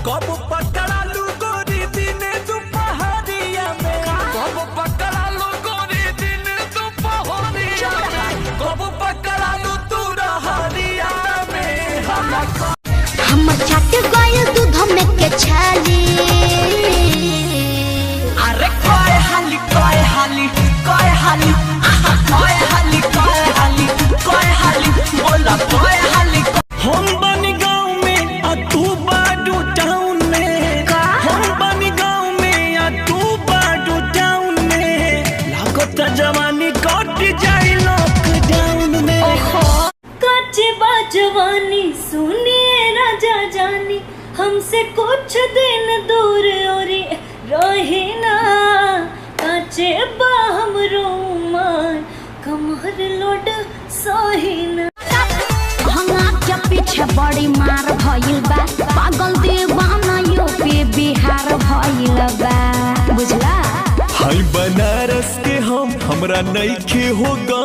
कब पकड़ालू गोरी दिन दुपहरिया में, कब पकड़ालू गोरी दिन दुपहरिया में, कब पकड़ालू तू रहरिया में। हम छट गए दूध में के छाली, अरे कोई हाली कोई हाली कोई हाली कोई हाली कोई हाली कोई हाली बोला कोई हाली। हम बनी गाँव में आ तू बाडू टाउन में, हम बनी गाँव में आ तू बाडू टाउन में, लागत जवानी कट जाई लॉकडाउन में। कच्चे बाजवानी सुनिए राजा जानी, हमसे कुछ दिन दूर और रहे ना, काचे बाहम रोमान कमर लोड सहीना। भंगा के पीछे बड़ी मार भइल बा, पागल दीवाना यूपी बिहार भइल बा, बुझला। हाय बनारस के हमरा नइखे होगा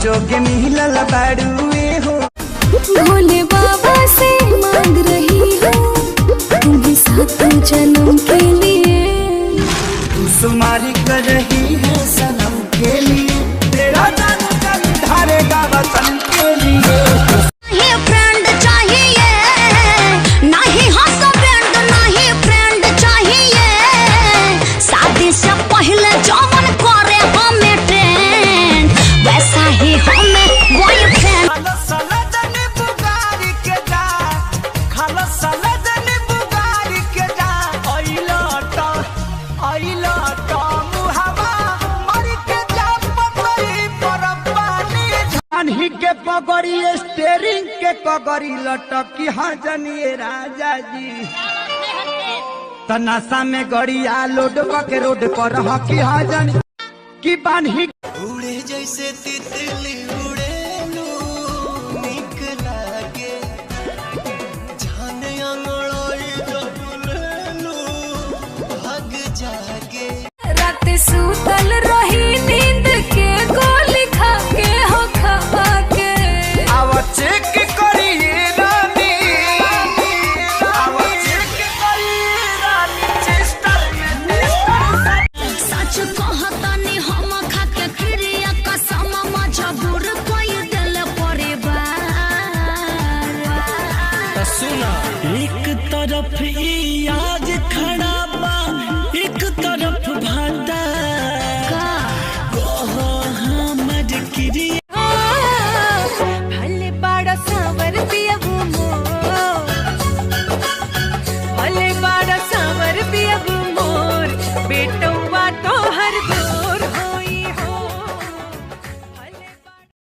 जोग मिलल बाड़ुए हो। भोले बाबा से मांग रही हूँ तुम भी साथ जन्म के लिए, तू सुमारी कर रही है सनम के लिए, तेरा नाम धारेगा वतन के लिए। नहीं फ्रेंड चाहिए, नहीं हस्बैंड, नहीं फ्रेंड चाहिए, शादी से पहले जवन करे हमें ट्रेंड, वैसा ही हमें बॉयफ्रेंड। खाला सलादन बुगारी के जा, खाला सलादन बुगारी के जा, आइला ता मुहावा मर के जा पपरी पर पानी जानही के पगड़ी स्टीयरिंग के पगड़ी लटकी हाँ जनिए राजा जी, तनासा में गड़िया लोड के रोड पर हकी हाँ जनी की बान्ही उड़े जैसे तितली उड़े लो निक लागे, जाने अंगड़ाई जब ले लो भाग जागे। रात सूतल रही नींद के गोली खा के हो खा के, आवा चेक करिए रानी, आवा चेक करिए रानी, चेस्टर में सच कहतनी हम खाके क्रिया कसम मजबूर कोई दिल परिवार। सुना एक तरफ याद